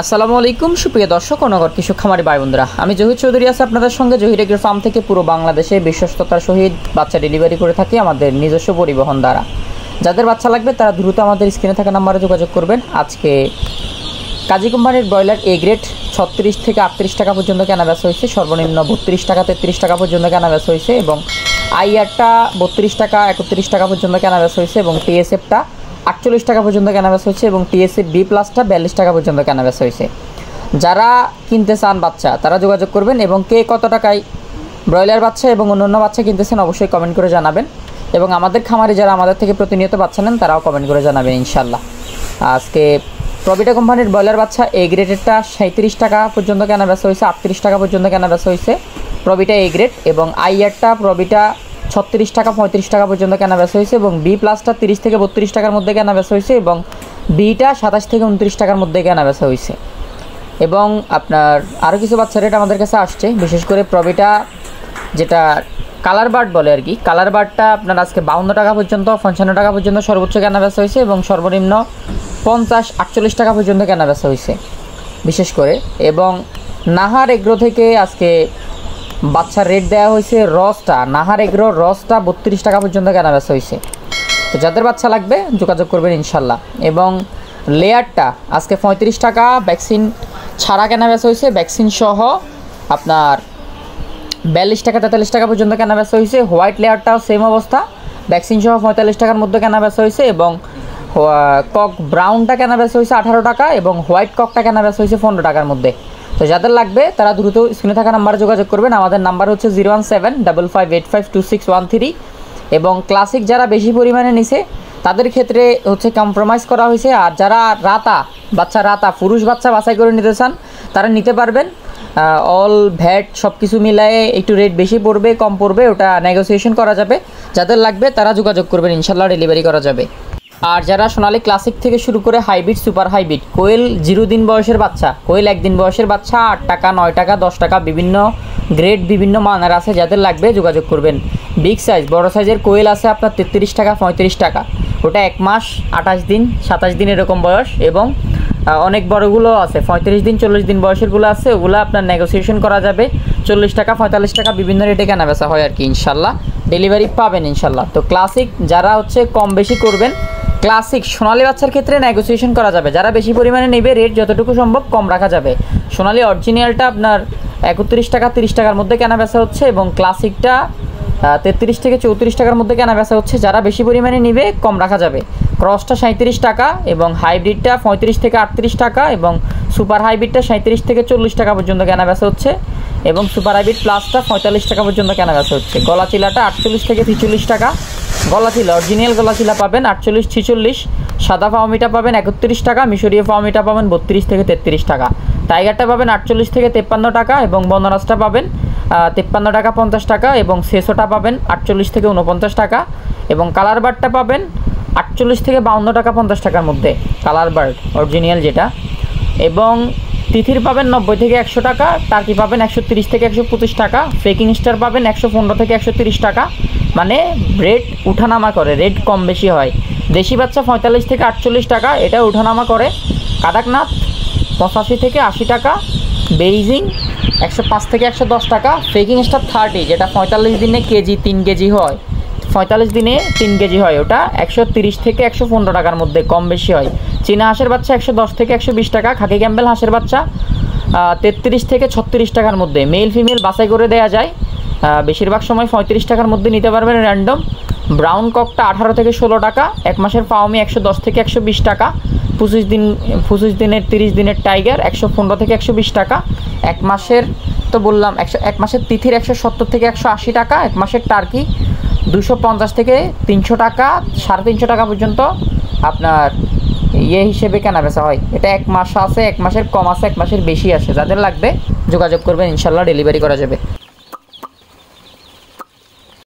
আসসালামু আলাইকুম সুপ্রিয় দর্শক ও নগর কৃষক খামারি ভাই বোনেরা, আমি জহির চৌধুরী আছি আপনাদের সঙ্গে। জহির এগ্রো ফার্ম থেকে পুরো বাংলাদেশে বিশ্বস্ততার সহিত বাচ্চা ডেলিভারি করে থাকি আমাদের নিজস্ব পরিবহন দ্বারা। যাদের বাচ্চা লাগবে তারা দ্রুত আমাদের স্ক্রিনে থাকা নাম্বারে যোগাযোগ করবেন। আজকে কাজী কোম্পানির ব্রয়লার এ গ্রেড 36 থেকে 38 টাকা পর্যন্ত কেনা বেচা হয়েছে, সর্বনিম্ন 32 টাকা 33 টাকা পর্যন্ত কেনা বেচা হয়েছে, এবং আইআরটা 32 টাকা 31 টাকা পর্যন্ত কেনা বেচা হয়েছে, এবং টিএসএফটা 48 টাকা পর্যন্ত কেনা বেচা হয়েছে, এবং টিএসএফ বি প্লাসটা 42 টাকা পর্যন্ত কেনা বেচা হয়েছে। যারা কিনতে চান বাচ্চা তারা যোগাযোগ করবেন, এবং কে কত টাকায় ব্রয়লার বাচ্চা এবং অন্যান্য বাচ্চা কিনতেছেন অবশ্যই কমেন্ট করে জানাবেন, এবং আমাদের খামারে যারা আমাদের থেকে প্রতিনিয়ত বাচ্চা নেন তারাও কমেন্ট করে জানাবেন ইনশাল্লাহ। আজকে প্রবিটা কোম্পানির ব্রয়লার বাচ্চা এ গ্রেডেরটা 37 টাকা পর্যন্ত কেনা বেচা হয়েছে, 38 টাকা পর্যন্ত কেনা বেচা হয়েছে প্রবিটা এ গ্রেড, এবং আইআরটা প্রবিটা 36 টাকা 35 টাকা পর্যন্ত কেনা বেচা হয়েছে, এবং বি প্লাসটা 30 থেকে 32 টাকার মধ্যে কেনা বেচা হয়েছে, এবং বিটা 27 থেকে 29 টাকার মধ্যে কেনা বেচা হয়েছে। এবং আপনার আরও কিছু বাচ্চা রেট আমাদের কাছে আসছে, বিশেষ করে প্রবিটা যেটা কালার বার্ড বলে আর কি, কালার বার্ডটা আপনার আজকে 52 টাকা পর্যন্ত 55 টাকা পর্যন্ত সর্বোচ্চ কেনা বেচা হয়েছে, এবং সর্বনিম্ন 50-48 টাকা পর্যন্ত কেনা বেচা হয়েছে বিশেষ করে। এবং নাহার এগ্রো থেকে আজকে বাচ্চার রেট দেওয়া হয়েছে রসটা, নাহার এগ্রো রসটা 32 টাকা পর্যন্ত কেনা বেচা হয়েছে। তো যাদের বাচ্চা লাগবে যোগাযোগ করবেন ইনশাল্লাহ। এবং লেয়ারটা আজকে 35 টাকা ভ্যাকসিন ছাড়া কেনা বেচা হয়েছে, ভ্যাকসিন সহ আপনার 42 টাকা 43 টাকা পর্যন্ত কেনা বেচা হয়েছে। হোয়াইট লেয়ারটাও সেম অবস্থা, ভ্যাকসিন সহ 45 টাকার মধ্যে কেনা বেচা হয়েছে, এবং কক ব্রাউনটা কেনা বেচা হয়েছে 18 টাকা, এবং হোয়াইট ককটা কেনা বেচা হয়েছে 15 টাকার মধ্যে। তো যাদের লাগবে তারা দ্রুত স্ক্রিনে থাকা নাম্বারে যোগাযোগ করবেন। আমাদের নাম্বার হচ্ছে 01755852613, এবং ক্লাসিক যারা বেশি পরিমাণে নিছে তাদের ক্ষেত্রে হচ্ছে কম্প্রোমাইজ করা হয়েছে। আর যারা রাতা পুরুষ বাচ্চা বাছাই করে নিতে চান তারা নিতে পারবেন। অল ভ্যাট সব কিছু মিলায়ে একটু রেট বেশি পড়বে কম পড়বে, ওটা নেগোসিয়েশন করা যাবে। যাদের লাগবে তারা যোগাযোগ করবেন, ইনশাল্লাহ ডেলিভারি করা যাবে। আর যারা সোনালী ক্লাসিক থেকে শুরু করে হাইব্রিড সুপার হাইব্রিড কোয়েল 0 দিন বয়সের বাচ্চা, কোয়েল 1 দিন বয়সের বাচ্চা 8 টাকা 9 টাকা 10 টাকা বিভিন্ন গ্রেড বিভিন্ন মানের আছে, যাদের লাগবে যোগাযোগ করবেন। বিগ সাইজ বড় সাইজের কোয়েল আছে আপনার 33 টাকা 35 টাকা, ওটা 1 মাস 28 দিন 27 দিন এরকম বয়স, এবং অনেক বড়গুলো আছে 35 দিন 40 দিন বয়সেরগুলো আছে, ওগুলো আপনার নেগোসিয়েশন করা যাবে। 40 টাকা 45 টাকা বিভিন্ন রেটে কেনা বেচা হয় আর কি, ইনশাল্লাহ ডেলিভারি পাবেন ইনশাল্লাহ। তো ক্লাসিক যারা হচ্ছে কম বেশি করবেন, ক্লাসিক সোনালী বাচ্চার ক্ষেত্রে নেগোসিয়েশন করা যাবে, যারা বেশি পরিমাণে নেবে রেট যতটুকু সম্ভব কম রাখা যাবে। সোনালী অরিজিনালটা আপনার 31 টাকা 30 টাকার মধ্যে কেনা বেচা হচ্ছে, এবং ক্লাসিকটা 33 থেকে 34 টাকার মধ্যে কেনা বেচা হচ্ছে। যারা বেশি পরিমাণে নেবে কম রাখা যাবে। ক্রসটা 37 টাকা, এবং হাইব্রিডটা 35 থেকে 38 টাকা, এবং সুপার হাইব্রিডটা 37 থেকে 40 টাকা পর্যন্ত কেনা বেচা হচ্ছে, এবং সুপার হাইব্রিড প্লাসটা 45 টাকা পর্যন্ত কেনা বেচা হচ্ছে। গলাচিলাটা 48 থেকে 43 টাকা, গলাচিলা অরিজিনাল গলাচিলা পাবেন 48-46, সাদা ফাউমিটা পাবেন 31 টাকা, মিশরীয় ফাউমিটা পাবেন 32 থেকে 33 টাকা, টাইগারটা পাবেন 48 থেকে 53 টাকা, এবং বন্দরাজটা পাবেন 53 টাকা 50 টাকা, এবং সেসোটা পাবেন 48 থেকে 49 টাকা, এবং কালার বার্ডটা পাবেন 48 থেকে 52 টাকা 50 টাকার মধ্যে কালার বার্ড অরিজিনাল যেটা, এবং তিথির পাবেন 90 থেকে 100 টাকা, টার্কি পাবেন 130 থেকে 125 টাকা, ফেকিং স্টার পাবেন 115 থেকে 130 টাকা। মানে রেট উঠানামা করে, রেট কম বেশি হয়। দেশি বাচ্চা 45 থেকে 48 টাকা, এটা উঠানামা করে। কাদাকনাথ 85 থেকে 80 টাকা, বেইজিং 105 থেকে 110 টাকা, ফেকিং স্টার 30 যেটা 45 দিনে কেজি 3 কেজি হয়, 45 দিনে 3 কেজি হয়, ওটা 130 থেকে 115 টাকার মধ্যে কম বেশি হয়। চীনা হাঁসের বাচ্চা 110 থেকে 120 টাকা, খাকি ক্যাম্বেল হাঁসের বাচ্চা 33 থেকে 36 টাকার মধ্যে, মেল ফিমেল বাছাই করে দেওয়া যায়। বেশিরভাগ সময় 35 টাকার মধ্যে নিতে পারবেন র্যান্ডম। ব্রাউন ককটা 18 থেকে 16 টাকা, 1 মাসের ফাউমি 110 থেকে 120 টাকা, 25 দিনের 30 দিনের টাইগার 115 থেকে 120 টাকা, 1 মাসের তো বললাম 1 মাসের তিথির 170 থেকে 180 টাকা, 1 মাসের টার্কি 250 থেকে 300 টাকা 350 টাকা পর্যন্ত আপনার হিসেবে কেনা বেচা হয়। এটা 1 মাস আছে, 1 মাসের কম আছে, 1 মাসের বেশি আছে। যাদের লাগবে যোগাযোগ করবেন, ইনশাল্লাহ ডেলিভারি করা যাবে।